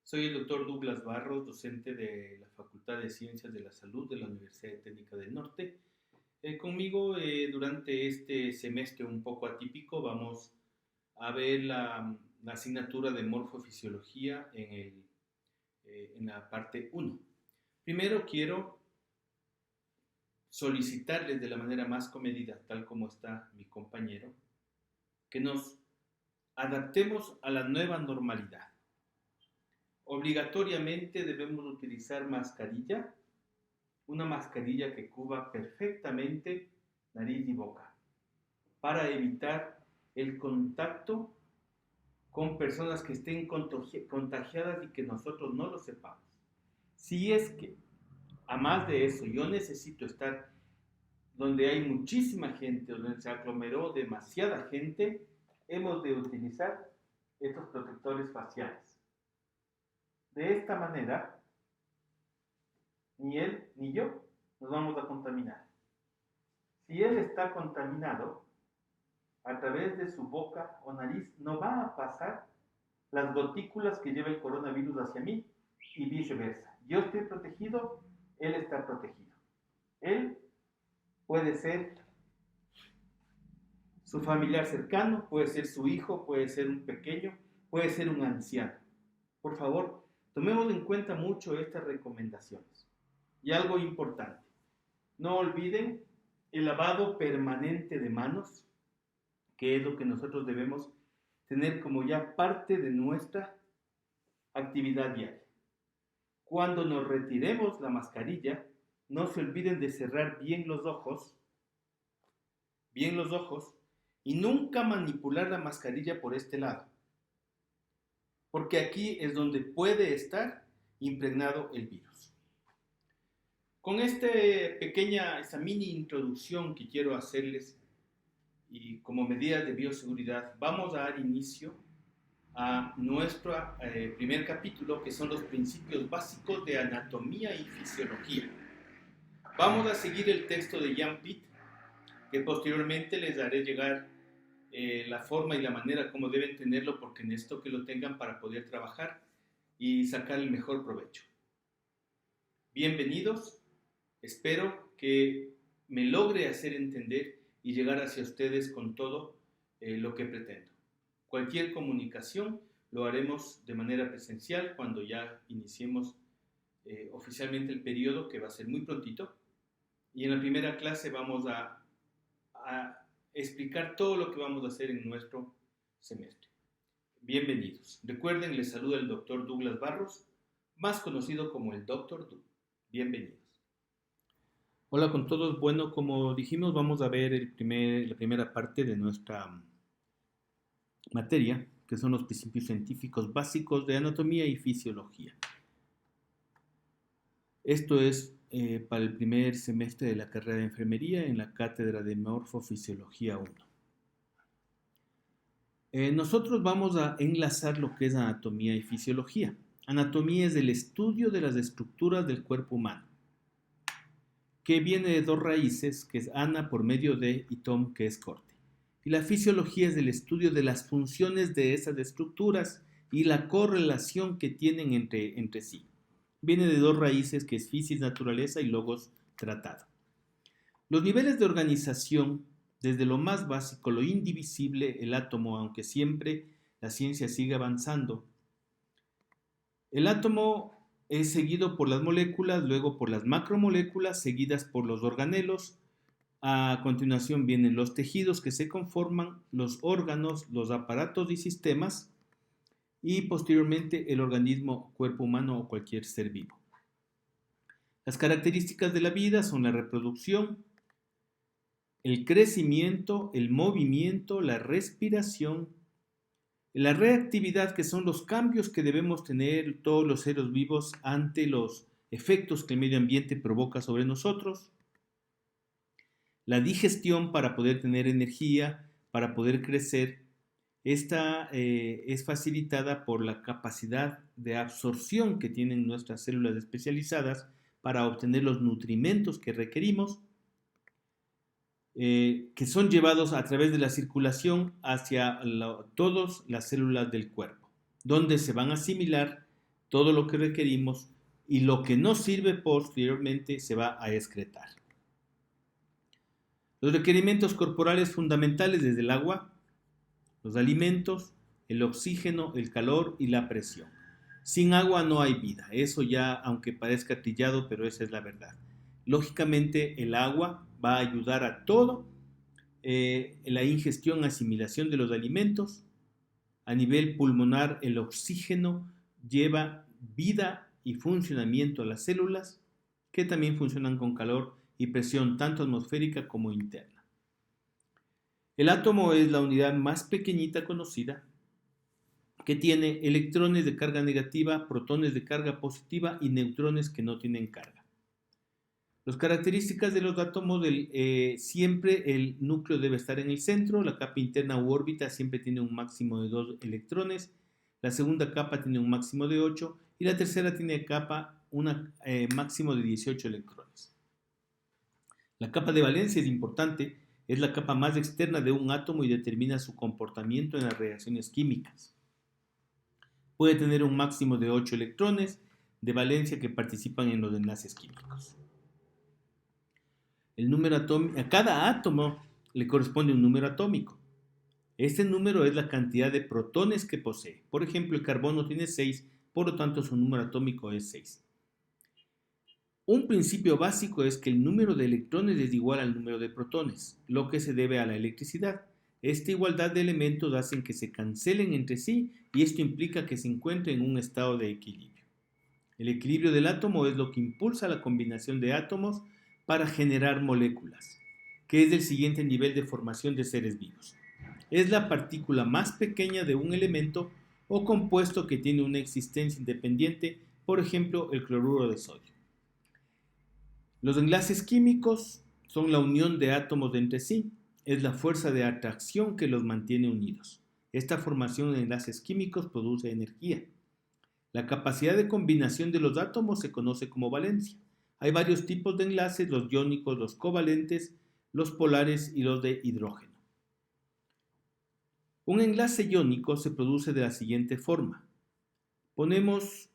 Soy el doctor Douglas Barros, docente de la Facultad de Ciencias de la Salud de la Universidad Técnica del Norte. Conmigo, durante este semestre un poco atípico, vamos a ver la asignatura de morfofisiología en la parte 1. Primero quiero solicitarles de la manera más comedida, tal como está mi compañero, que nos adaptemos a la nueva normalidad. Obligatoriamente debemos utilizar mascarilla, una mascarilla que cubra perfectamente nariz y boca, para evitar el contacto con personas que estén contagiadas y que nosotros no lo sepamos. Si es que, a más de eso, yo necesito estar donde hay muchísima gente, donde se aglomeró demasiada gente, hemos de utilizar estos protectores faciales. De esta manera, ni él ni yo nos vamos a contaminar. Si él está contaminado, a través de su boca o nariz no va a pasar las gotículas que lleva el coronavirus hacia mí y viceversa. Yo estoy protegido, él está protegido. Él puede ser su familiar cercano, puede ser su hijo, puede ser un pequeño, puede ser un anciano. Por favor, tomemos en cuenta mucho estas recomendaciones. Y algo importante, no olviden el lavado permanente de manos, que es lo que nosotros debemos tener como ya parte de nuestra actividad diaria. Cuando nos retiremos la mascarilla, no se olviden de cerrar bien los ojos, y nunca manipular la mascarilla por este lado, porque aquí es donde puede estar impregnado el virus. Con esta mini introducción que quiero hacerles y como medidas de bioseguridad, vamos a dar inicio a nuestro primer capítulo, que son los principios básicos de anatomía y fisiología. Vamos a seguir el texto de Jan Pitt, que posteriormente les haré llegar la forma y la manera como deben tenerlo, porque necesito que lo tengan para poder trabajar y sacar el mejor provecho. Bienvenidos, espero que me logre hacer entender y llegar hacia ustedes con todo lo que pretendo. Cualquier comunicación lo haremos de manera presencial cuando ya iniciemos oficialmente el periodo, que va a ser muy prontito, y en la primera clase vamos a explicar todo lo que vamos a hacer en nuestro semestre. Bienvenidos. Recuerden, les saluda el doctor Douglas Barros, más conocido como el Dr. Du. Bienvenidos. Hola con todos. Bueno, como dijimos, vamos a ver la primera parte de nuestra materia, que son los principios científicos básicos de anatomía y fisiología. Esto es para el primer semestre de la carrera de enfermería en la cátedra de morfofisiología 1. Nosotros vamos a enlazar lo que es anatomía y fisiología. Anatomía es el estudio de las estructuras del cuerpo humano, que viene de dos raíces, que es ana por medio de y tom, que es corte. Y la fisiología es el estudio de las funciones de esas estructuras y la correlación que tienen entre sí. Viene de dos raíces, que es physis, naturaleza, y logos, tratado. Los niveles de organización, desde lo más básico, lo indivisible, el átomo, aunque siempre la ciencia sigue avanzando. El átomo es seguido por las moléculas, luego por las macromoléculas, seguidas por los organelos. A continuación vienen los tejidos que se conforman, los órganos, los aparatos y sistemas, y posteriormente el organismo, cuerpo humano o cualquier ser vivo. Las características de la vida son la reproducción, el crecimiento, el movimiento, la respiración, la reactividad, que son los cambios que debemos tener todos los seres vivos ante los efectos que el medio ambiente provoca sobre nosotros, la digestión para poder tener energía, para poder crecer. Esta es facilitada por la capacidad de absorción que tienen nuestras células especializadas para obtener los nutrimentos que requerimos, que son llevados a través de la circulación hacia todas las células del cuerpo, donde se van a asimilar todo lo que requerimos y lo que no sirve posteriormente se va a excretar. Los requerimientos corporales fundamentales desde el agua, los alimentos, el oxígeno, el calor y la presión. Sin agua no hay vida, eso ya aunque parezca trillado, pero esa es la verdad. Lógicamente el agua va a ayudar a todo, la ingestión, asimilación de los alimentos. A nivel pulmonar el oxígeno lleva vida y funcionamiento a las células, que también funcionan con calor y presión tanto atmosférica como interna. El átomo es la unidad más pequeñita conocida, que tiene electrones de carga negativa, protones de carga positiva y neutrones que no tienen carga. Las características de los átomos, siempre el núcleo debe estar en el centro, la capa interna u órbita siempre tiene un máximo de 2 electrones, la segunda capa tiene un máximo de 8 y la tercera tiene un máximo de 18 electrones. La capa de valencia es importante, es la capa más externa de un átomo y determina su comportamiento en las reacciones químicas. Puede tener un máximo de 8 electrones de valencia que participan en los enlaces químicos. A cada átomo le corresponde un número atómico. Este número es la cantidad de protones que posee. Por ejemplo, el carbono tiene 6, por lo tanto su número atómico es 6. Un principio básico es que el número de electrones es igual al número de protones, lo que se debe a la electricidad. Esta igualdad de elementos hacen que se cancelen entre sí y esto implica que se encuentre en un estado de equilibrio. El equilibrio del átomo es lo que impulsa la combinación de átomos para generar moléculas, que es el siguiente nivel de formación de seres vivos. Es la partícula más pequeña de un elemento o compuesto que tiene una existencia independiente, por ejemplo, el cloruro de sodio. Los enlaces químicos son la unión de átomos entre sí, es la fuerza de atracción que los mantiene unidos. Esta formación de enlaces químicos produce energía. La capacidad de combinación de los átomos se conoce como valencia. Hay varios tipos de enlaces, los iónicos, los covalentes, los polares y los de hidrógeno. Un enlace iónico se produce de la siguiente forma. Ponemos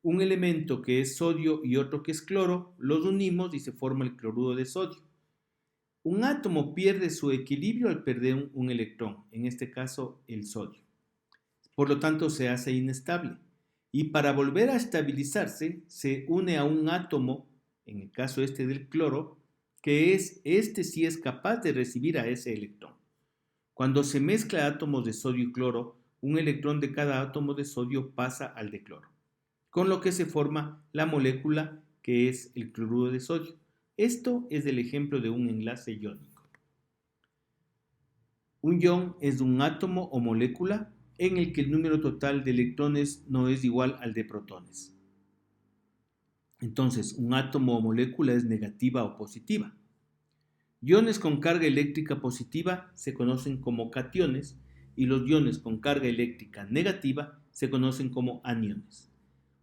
un elemento que es sodio y otro que es cloro, los unimos y se forma el cloruro de sodio. Un átomo pierde su equilibrio al perder un electrón, en este caso el sodio. Por lo tanto, se hace inestable. Y para volver a estabilizarse, se une a un átomo, en el caso del cloro, que sí es capaz de recibir a ese electrón. Cuando se mezcla átomos de sodio y cloro, un electrón de cada átomo de sodio pasa al de cloro, con lo que se forma la molécula que es el cloruro de sodio. Esto es el ejemplo de un enlace iónico. Un ion es un átomo o molécula en el que el número total de electrones no es igual al de protones. Entonces, un átomo o molécula es negativa o positiva. Iones con carga eléctrica positiva se conocen como cationes y los iones con carga eléctrica negativa se conocen como aniones.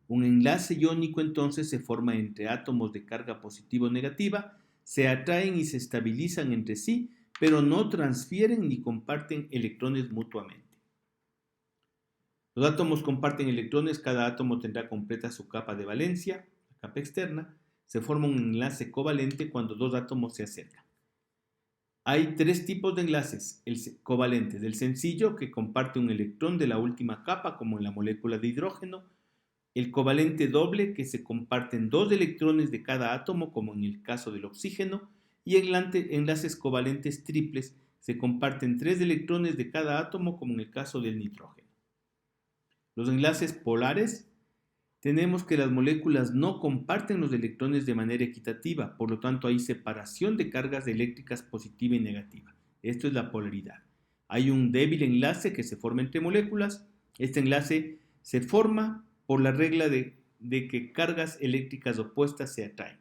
Un enlace iónico entonces se forma entre átomos de carga positiva o negativa, se atraen y se estabilizan entre sí, pero no transfieren ni comparten electrones mutuamente. Los átomos comparten electrones, cada átomo tendrá completa su capa de valencia, la capa externa, se forma un enlace covalente cuando dos átomos se acercan. Hay tres tipos de enlaces covalentes: el sencillo, que comparte un electrón de la última capa, como en la molécula de hidrógeno; el covalente doble, que se comparten dos electrones de cada átomo, como en el caso del oxígeno; y enlaces covalentes triples, se comparten tres electrones de cada átomo, como en el caso del nitrógeno. Los enlaces polares, tenemos que las moléculas no comparten los electrones de manera equitativa, por lo tanto hay separación de cargas eléctricas positiva y negativa. Esto es la polaridad. Hay un débil enlace que se forma entre moléculas. Este enlace se forma por la regla de que cargas eléctricas opuestas se atraen.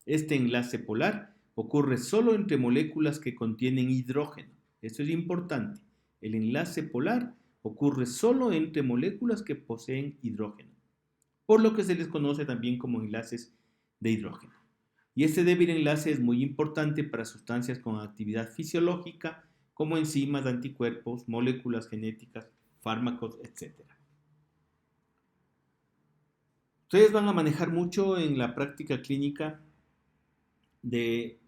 Este enlace polar ocurre solo entre moléculas que contienen hidrógeno. Esto es importante. El enlace polar ocurre solo entre moléculas que poseen hidrógeno, por lo que se les conoce también como enlaces de hidrógeno. Y este débil enlace es muy importante para sustancias con actividad fisiológica, como enzimas, anticuerpos, moléculas genéticas, fármacos, etc. Ustedes van a manejar mucho en la práctica clínica de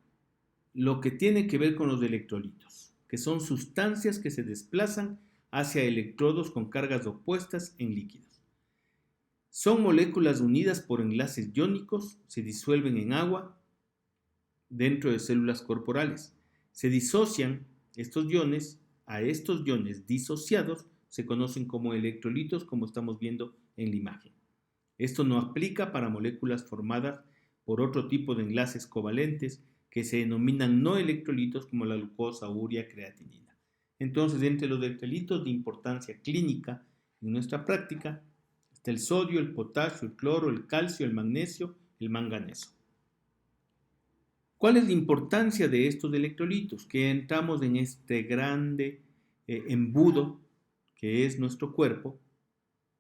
lo que tiene que ver con los electrolitos, que son sustancias que se desplazan hacia electrodos con cargas opuestas en líquidos. Son moléculas unidas por enlaces iónicos, se disuelven en agua dentro de células corporales. Se disocian estos iones, a estos iones disociados se conocen como electrolitos, como estamos viendo en la imagen. Esto no aplica para moléculas formadas por otro tipo de enlaces covalentes que se denominan no electrolitos como la glucosa, urea, creatinina. Entonces, entre los electrolitos de importancia clínica en nuestra práctica está el sodio, el potasio, el cloro, el calcio, el magnesio, el manganeso. ¿Cuál es la importancia de estos electrolitos? Que entramos en este grande embudo que es nuestro cuerpo.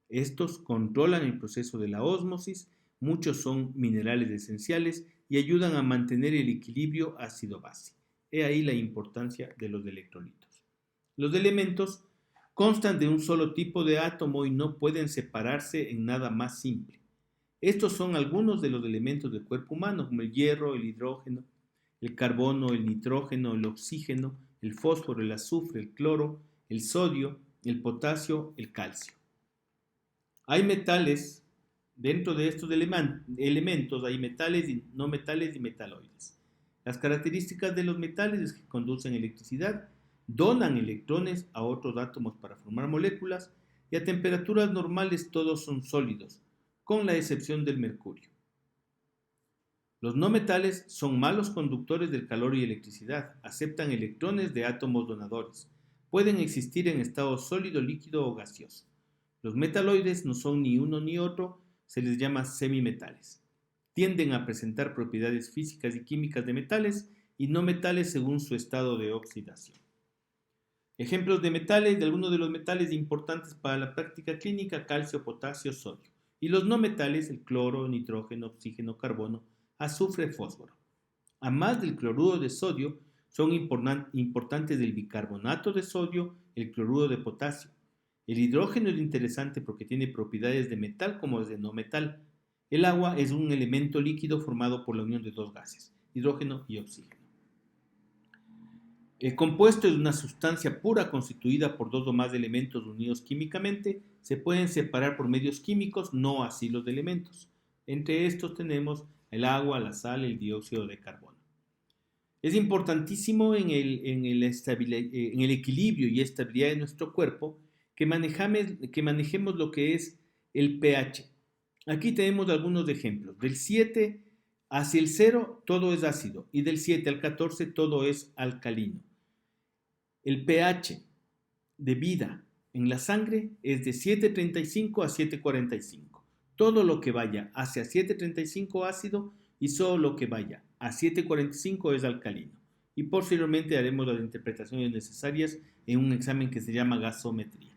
Estos controlan el proceso de la ósmosis, muchos son minerales esenciales y ayudan a mantener el equilibrio ácido-base. He ahí la importancia de los electrolitos. Los elementos constan de un solo tipo de átomo y no pueden separarse en nada más simple. Estos son algunos de los elementos del cuerpo humano, como el hierro, el hidrógeno, el carbono, el nitrógeno, el oxígeno, el fósforo, el azufre, el cloro, el sodio, el potasio, el calcio. Hay metales, dentro de estos elementos hay metales y no metales y metaloides. Las características de los metales es que conducen electricidad, donan electrones a otros átomos para formar moléculas y a temperaturas normales todos son sólidos, con la excepción del mercurio. Los no metales son malos conductores del calor y electricidad, aceptan electrones de átomos donadores, pueden existir en estado sólido, líquido o gaseoso. Los metaloides no son ni uno ni otro, se les llama semimetales. Tienden a presentar propiedades físicas y químicas de metales y no metales según su estado de oxidación. Ejemplos de metales, de algunos de los metales importantes para la práctica clínica: calcio, potasio, sodio. Y los no metales, el cloro, nitrógeno, oxígeno, carbono, azufre, fósforo. A más del cloruro de sodio, son importantes el bicarbonato de sodio, el cloruro de potasio. El hidrógeno es interesante porque tiene propiedades de metal como de no metal. El agua es un elemento líquido formado por la unión de dos gases, hidrógeno y oxígeno. El compuesto es una sustancia pura constituida por dos o más elementos unidos químicamente. Se pueden separar por medios químicos, no así los elementos. Entre estos tenemos el agua, la sal, el dióxido de carbono. Es importantísimo en el equilibrio y estabilidad de nuestro cuerpo que manejemos lo que es el pH. Aquí tenemos algunos ejemplos. Del 7 hacia el 0 todo es ácido y del 7 al 14 todo es alcalino. El pH de vida en la sangre es de 7.35 a 7.45. Todo lo que vaya hacia 7.35 ácido y solo lo que vaya a 7.45 es alcalino. Y posteriormente haremos las interpretaciones necesarias en un examen que se llama gasometría,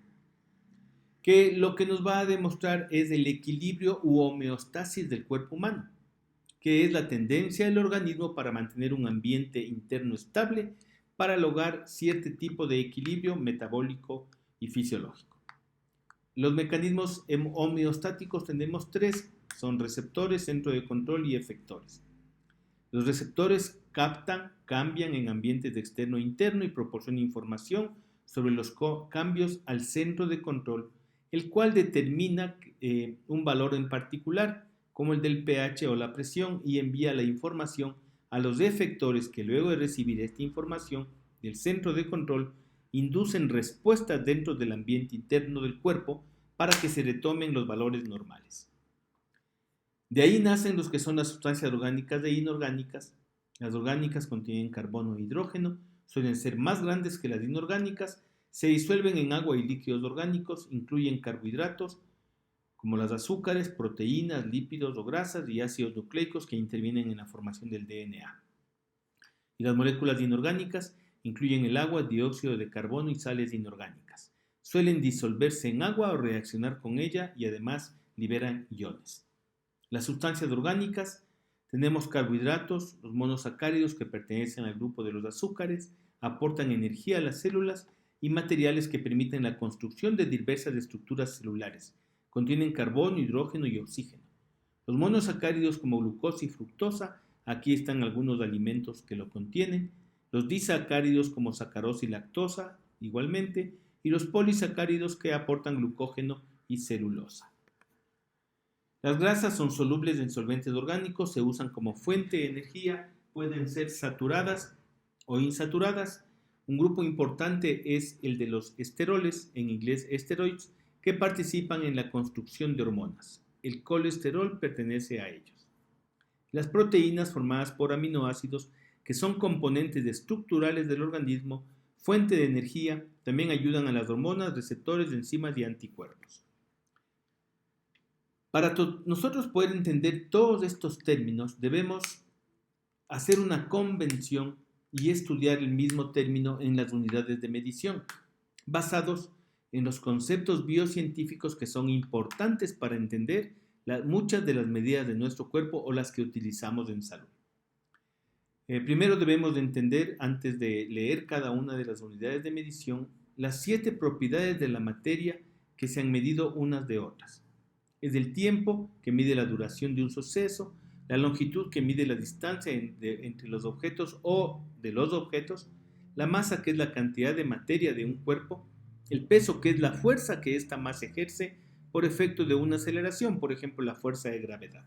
que lo que nos va a demostrar es el equilibrio u homeostasis del cuerpo humano, que es la tendencia del organismo para mantener un ambiente interno estable para lograr cierto tipo de equilibrio metabólico y fisiológico. Los mecanismos homeostáticos tenemos tres, son receptores, centro de control y efectores. Los receptores captan, cambian en ambientes de externo e interno y proporcionan información sobre los cambios al centro de control, el cual determina un valor en particular, como el del pH o la presión, y envía la información a los efectores que luego de recibir esta información del centro de control inducen respuestas dentro del ambiente interno del cuerpo para que se retomen los valores normales. De ahí nacen los que son las sustancias orgánicas e inorgánicas. Las orgánicas contienen carbono e hidrógeno, suelen ser más grandes que las inorgánicas, se disuelven en agua y líquidos orgánicos, incluyen carbohidratos como las azúcares, proteínas, lípidos o grasas y ácidos nucleicos que intervienen en la formación del DNA. Y las moléculas inorgánicas incluyen el agua, dióxido de carbono y sales inorgánicas. Suelen disolverse en agua o reaccionar con ella y además liberan iones. Las sustancias orgánicas, tenemos carbohidratos, los monosacáridos que pertenecen al grupo de los azúcares, aportan energía a las células y materiales que permiten la construcción de diversas estructuras celulares. Contienen carbono, hidrógeno y oxígeno. Los monosacáridos como glucosa y fructosa, aquí están algunos alimentos que lo contienen. Los disacáridos como sacarosa y lactosa, igualmente. Y los polisacáridos que aportan glucógeno y celulosa. Las grasas son solubles en solventes orgánicos, se usan como fuente de energía, pueden ser saturadas o insaturadas. Un grupo importante es el de los esteroles, en inglés steroids, que participan en la construcción de hormonas. El colesterol pertenece a ellos. Las proteínas formadas por aminoácidos, que son componentes estructurales del organismo, fuente de energía, también ayudan a las hormonas, receptores, enzimas y anticuerpos. Para nosotros poder entender todos estos términos, debemos hacer una convención y estudiar el mismo término en las unidades de medición, basados en los conceptos biocientíficos que son importantes para entender muchas de las medidas de nuestro cuerpo o las que utilizamos en salud. Primero debemos de entender, antes de leer cada una de las unidades de medición, las 7 propiedades de la materia que se han medido unas de otras. Es el tiempo, que mide la duración de un suceso, la longitud, que mide la distancia entre los objetos o de los objetos, la masa, que es la cantidad de materia de un cuerpo, el peso, que es la fuerza que esta masa ejerce por efecto de una aceleración, por ejemplo, la fuerza de gravedad.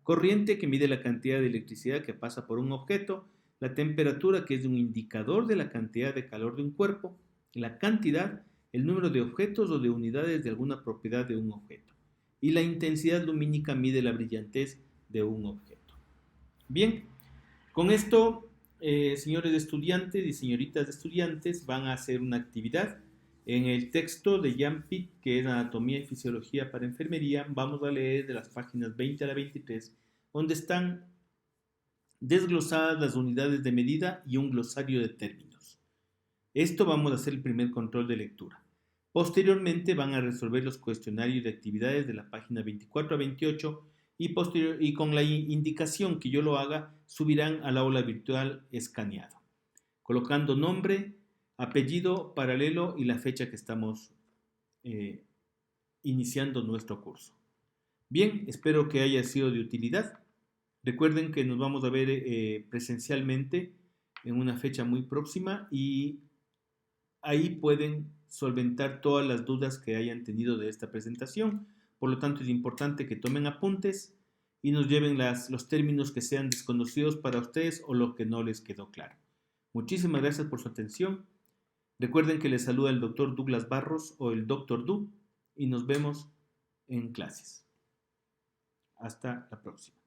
Corriente, que mide la cantidad de electricidad que pasa por un objeto, la temperatura, que es un indicador de la cantidad de calor de un cuerpo, la cantidad, el número de objetos o de unidades de alguna propiedad de un objeto, y la intensidad lumínica mide la brillantez de un objeto. Bien, con esto, señores estudiantes y señoritas estudiantes, van a hacer una actividad. En el texto de Jan Pitt, que es Anatomía y Fisiología para Enfermería, vamos a leer de las páginas 20 a la 23, donde están desglosadas las unidades de medida y un glosario de términos. Esto vamos a hacer el primer control de lectura. Posteriormente van a resolver los cuestionarios de actividades de la página 24 a 28 y con la indicación que yo lo haga, subirán al aula virtual escaneado, colocando nombre, apellido, paralelo y la fecha que estamos iniciando nuestro curso. Bien, espero que haya sido de utilidad. Recuerden que nos vamos a ver presencialmente en una fecha muy próxima y ahí pueden solventar todas las dudas que hayan tenido de esta presentación. Por lo tanto, es importante que tomen apuntes y nos lleven los términos que sean desconocidos para ustedes o lo que no les quedó claro. Muchísimas gracias por su atención. Recuerden que les saluda el Dr. Douglas Barros o el Dr. Du y nos vemos en clases. Hasta la próxima.